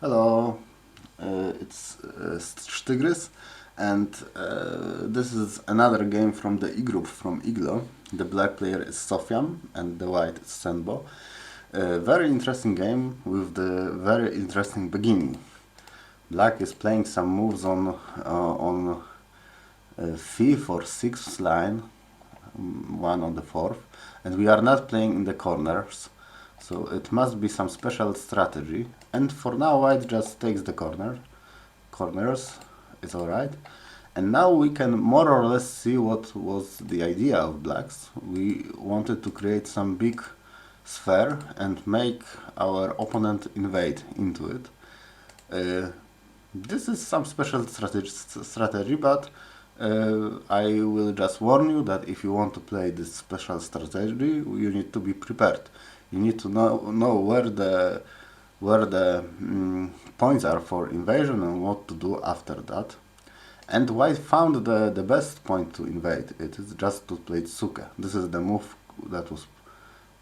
Hello, it's Sztygrys, and this is another game from the E group from IGLO. The black player is Sofiam and the white is senbo. Very interesting game with the very interesting beginning. Black is playing some moves on fifth or sixth line, one on the fourth, and we are not playing in the corners. So it must be some special strategy. And for now white just takes the corners, it's alright. And now we can more or less see what was the idea of blacks. We wanted to create some big sphere and make our opponent invade into it. This is some special strategy, but I will just warn you that if you want to play this special strategy, you need to be prepared. You need to know where the points are for invasion and what to do after that. And white found the best point to invade. It is just to play tsuke. This is the move that was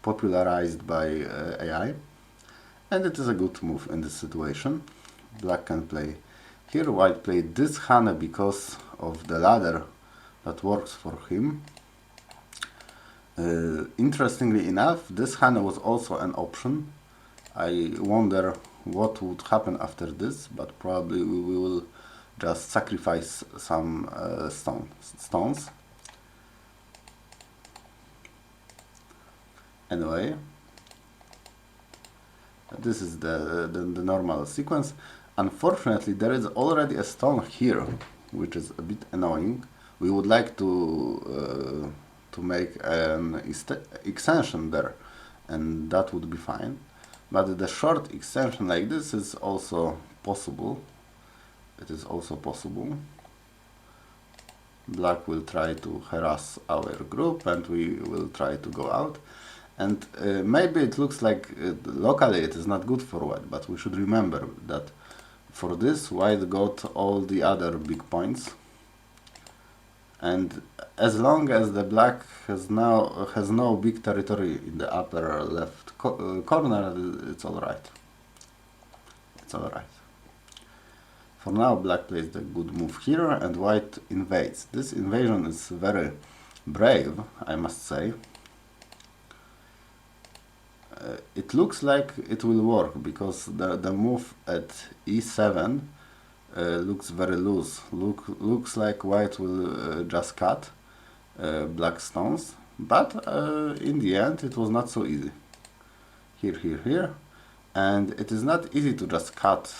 popularized by AI, and it is a good move in this situation. Black can play here, white played this hane because of the ladder that works for him. Interestingly enough, this hane was also an option. I wonder what would happen after this, but probably we will just sacrifice some stones. Anyway, this is the normal sequence. Unfortunately, there is already a stone here, which is a bit annoying. We would like to make an extension there, and that would be fine. But the short extension like this is also possible. It is also possible. Black will try to harass our group, and we will try to go out. And maybe it looks like locally it is not good for white, but we should remember that for this white got all the other big points. And as long as the black has no big territory in the upper left corner, it's alright. It's alright. For now, black plays the good move here, and white invades. This invasion is very brave, I must say. It looks like it will work because the move at e7 looks very loose. Looks like white will just cut black stones, but in the end it was not so easy. Here, and it is not easy to just cut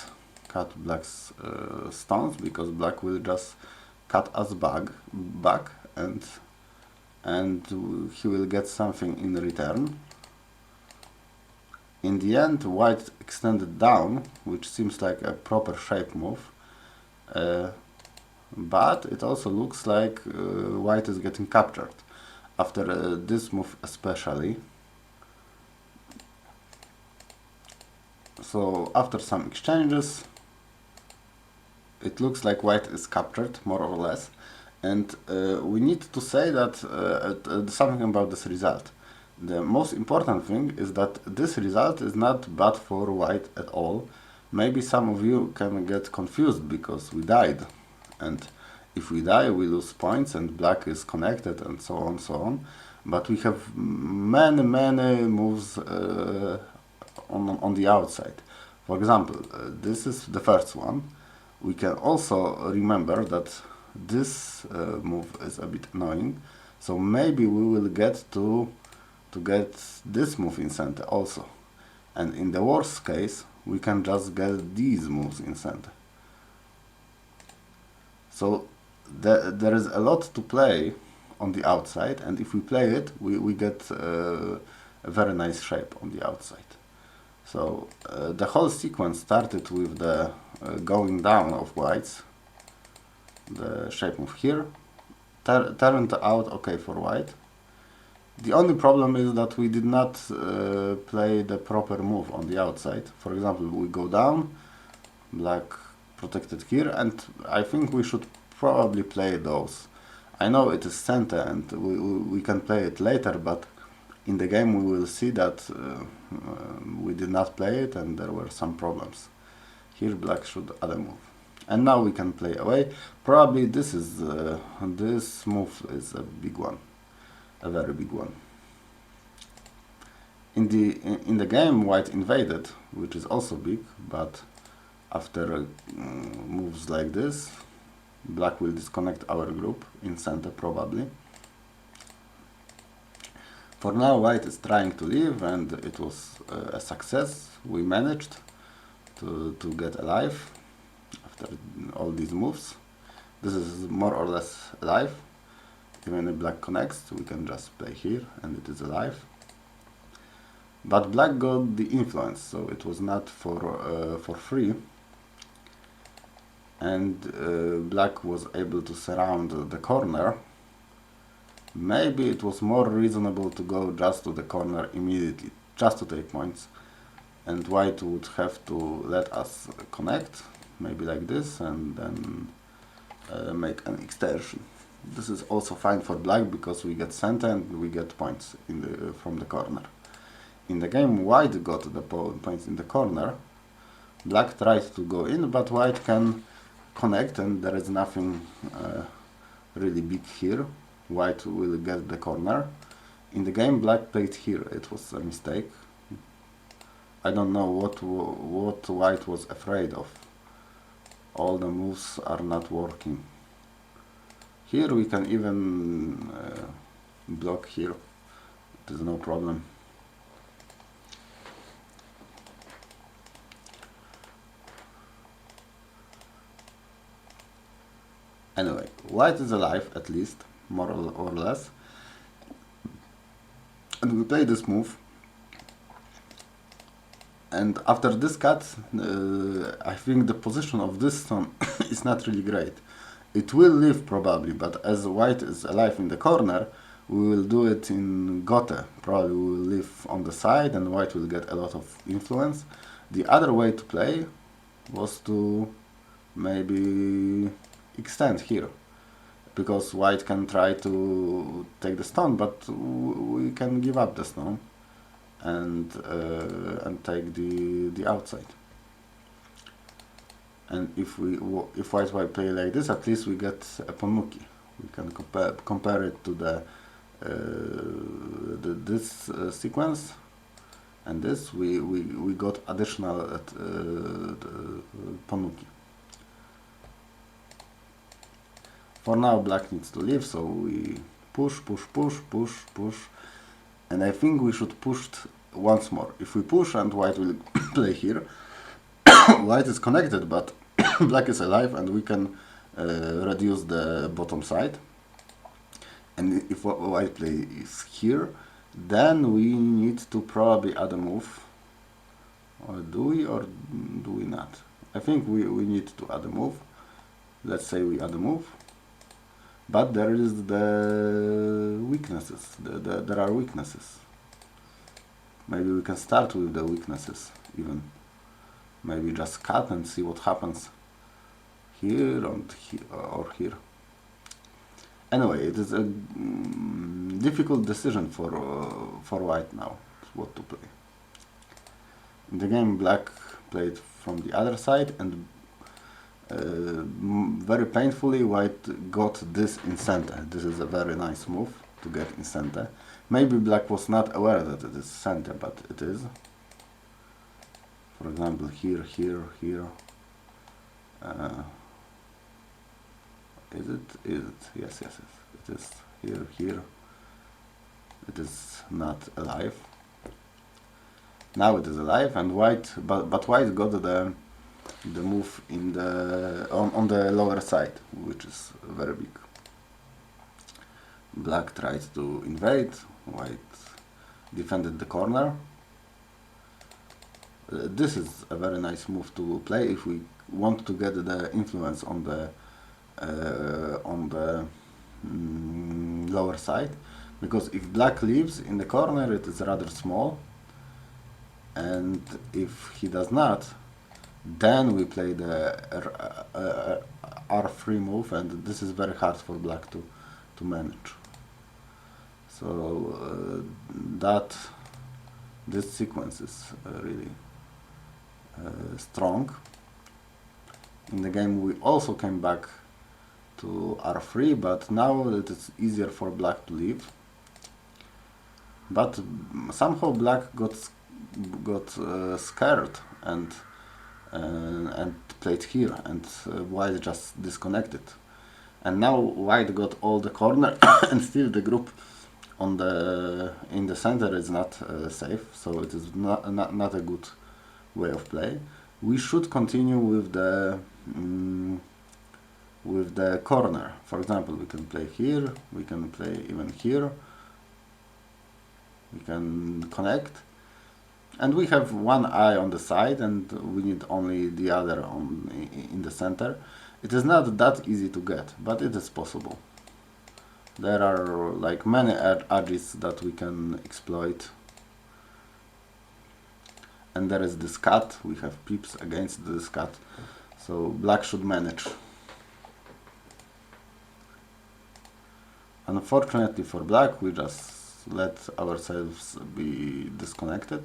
black's stones, because black will just cut us back, and he will get something in return. In the end, white extended down, which seems like a proper shape move. But it also looks like white is getting captured after this move especially. So after some exchanges, it looks like white is captured, more or less. And we need to say that something about this result. The most important thing is that this result is not bad for white at all. Maybe some of you can get confused because we died, and if we die we lose points and black is connected and so on. But we have many moves on the outside. For example, this is the first one. We can also remember that this move is a bit annoying, so maybe we will get to get this move in sente also. And in the worst case, we can just get these moves in sente. So there is a lot to play on the outside, and if we play it, we get a very nice shape on the outside. So the whole sequence started with the going down of whites, the shape move here, turned out okay for white. The only problem is that we did not play the proper move on the outside. For example, we go down, black protected here, and I think we should probably play those. I know it is sente and we can play it later, but in the game we will see that we did not play it and there were some problems. Here black should add a move. And now we can play away. Probably this move is a big one, a very big one. In the game, white invaded, which is also big, but after moves like this, black will disconnect our group in center probably. For now, white is trying to leave, and it was a success. We managed to get alive after all these moves. This is more or less alive. Even if black connects, we can just play here and it is alive. But black got the influence, so it was not for free. And black was able to surround the corner. Maybe it was more reasonable to go just to the corner immediately, just to take points. And white would have to let us connect, maybe like this, and then make an extension. This is also fine for black because we get sente and we get points from the corner. In the game, white got the points in the corner. Black tried to go in, but white can connect, and there is nothing really big here. White will get the corner. In the game, black played here. It was a mistake. I don't know what white was afraid of. All the moves are not working. Here we can even block here. It is no problem. Anyway, white is alive at least, more or less. And we play this move. And after this cut, I think the position of this stone is not really great. It will live probably, but as white is alive in the corner, we will do it in gote. Probably we will live on the side and white will get a lot of influence. The other way to play was to maybe extend here, because white can try to take the stone, but we can give up the stone and take the outside. And if white play like this, at least we get a ponuki. We can compare it to this sequence, and this we got additional ponuki. For now, black needs to leave, so we push, and I think we should push once more. If we push and white will play here, white is connected, but black is alive, and we can reduce the bottom side. And if white play is here, then we need to probably add a move. Or do we not? I think we need to add a move. Let's say we add a move. But there is the weaknesses. There are weaknesses. Maybe we can start with the weaknesses even. Maybe just cut and see what happens here and here or here. Anyway, it is a difficult decision for white now what to play. In the game, black played from the other side, and very painfully white got this in center. This is a very nice move to get in center. Maybe black was not aware that it is center, but it is. For example, here. Is it? Yes. It is here. It is not alive. Now it is alive, and white, but white got the move in on the lower side, which is very big. Black tried to invade. White defended the corner. This is a very nice move to play if we want to get the influence on the lower side, because if black leaves in the corner, it is rather small, and if he does not, then we play the R3 move, and this is very hard for black to manage. So this sequence is really strong. In the game we also came back to r3, but now it is easier for black to leave. But somehow black got scared and played here, and white just disconnected. And now white got all the corner, and still the group in the center is not safe. So it is not a good way of play. We should continue with the corner. For example, we can play here. We can play even here. We can connect, and we have one eye on the side, and we need only the other in the center. It is not that easy to get, but it is possible. There are like many edges that we can exploit. And there is this cut. We have pips against this cut, so black should manage. Unfortunately for black, we just let ourselves be disconnected.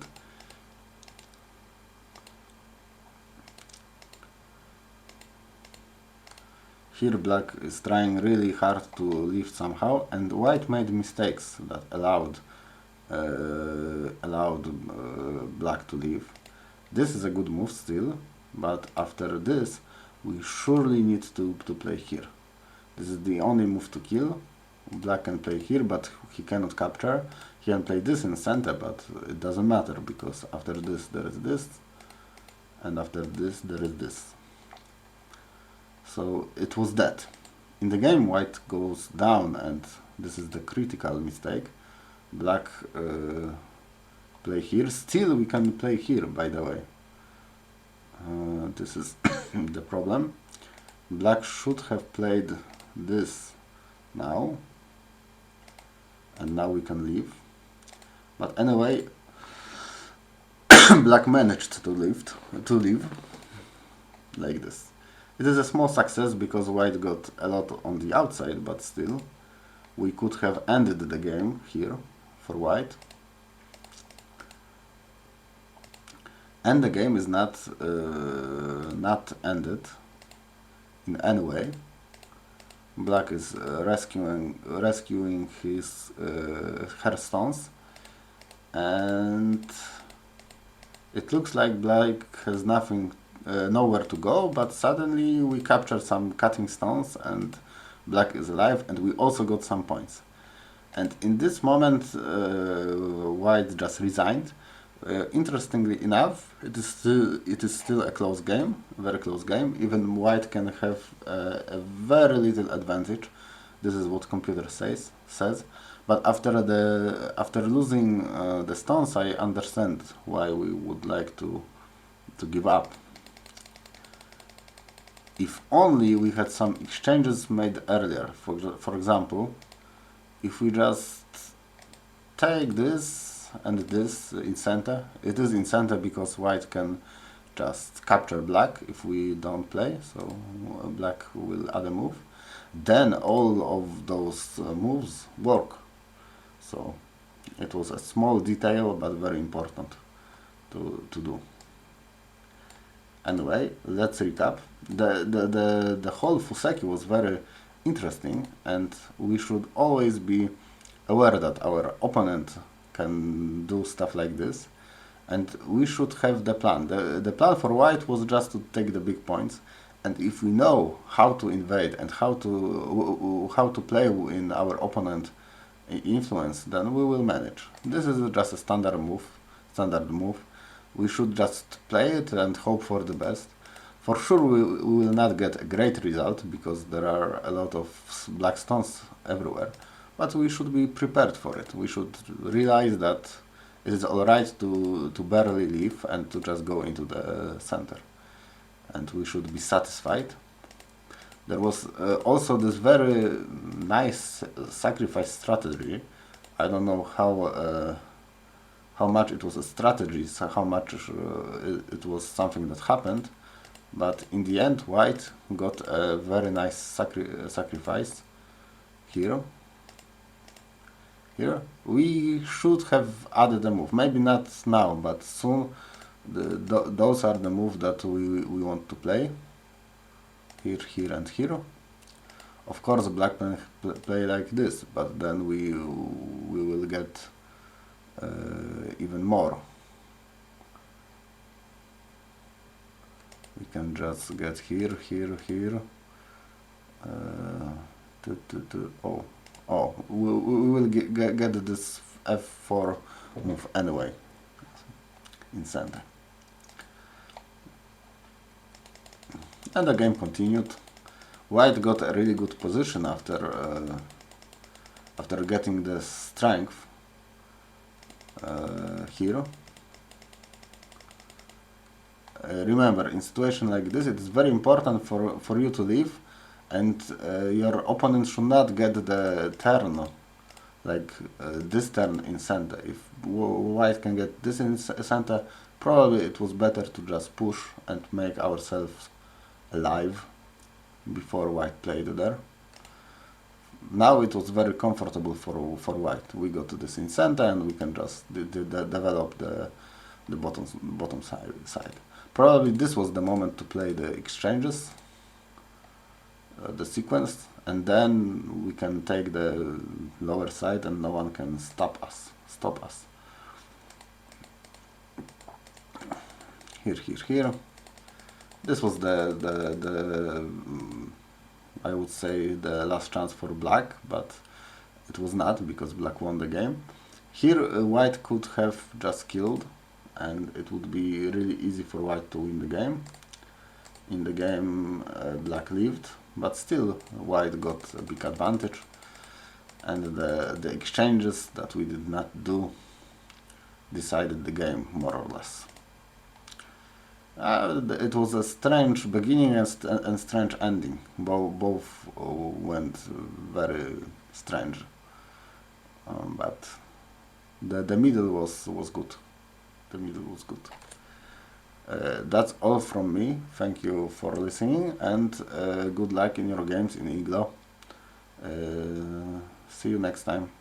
Here black is trying really hard to leave somehow, and white made mistakes that allowed black to leave. This is a good move still, but after this we surely need to play here. This is the only move to kill. Black can play here, but he cannot capture. He can play this in center, but it doesn't matter, because after this there is this, and after this there is this. So it was that. In the game white goes down, and this is the critical mistake. Black play here. Still we can play here, by the way. This is the problem. Black should have played this now, and now we can leave. But anyway, black managed to leave like this. It is a small success because white got a lot on the outside, but still we could have ended the game here for white. And the game is not ended in any way. Black is rescuing his her stones, and it looks like black has nowhere to go, but suddenly we captured some cutting stones and black is alive, and we also got some points. And in this moment white just resigned. Interestingly enough, it is still a close game, very close game. Even white can have a very little advantage. This is what computer says. But after losing the stones, I understand why we would like to give up. If only we had some exchanges made earlier. For example, if we just take this and this in center. It is in center because white can just capture black if we don't play, so black will add a move. Then all of those moves work. So it was a small detail, but very important to do. Anyway, let's recap. The whole Fuseki was very interesting, and we should always be aware that our opponent can do stuff like this, and we should have the plan. The plan for white was just to take the big points, and if we know how to invade and how to play in our opponent influence, then we will manage. This is just a standard move. We should just play it and hope for the best. For sure we will not get a great result because there are a lot of black stones everywhere. But we should be prepared for it. We should realize that it is alright to barely leave and to just go into the center. And we should be satisfied. There was also this very nice sacrifice strategy. I don't know how much it was a strategy, so how much it was something that happened. But in the end, white got a very nice sacrifice here. Here we should have added a move, maybe not now, but soon. Those are the moves that we want to play. here, here and here. Of course black play like this, but then we will get even more. We can just get here, here, here. We will get this f4 move anyway in sente. And the game continued. White got a really good position after getting the strength here. Remember, in situation like this, it is very important for you to leave, and your opponent should not get the turn, like this turn in sente. If white can get this in sente, probably it was better to just push and make ourselves alive before white played there. Now it was very comfortable for white. We got to this in sente and we can just develop the bottom side. Probably this was the moment to play the exchanges, the sequence, and then we can take the lower side and no one can stop us. Here, here, here. This was the I would say the last chance for black, but it was not, because black won the game. Here white could have just killed, and it would be really easy for white to win the game. In the game black lived, but still white got a big advantage, and the exchanges that we did not do decided the game more or less. It was a strange beginning and strange ending. Both went very strange, but the middle was good. The middle was good. That's all from me. Thank you for listening, and good luck in your games in IGLO. See you next time.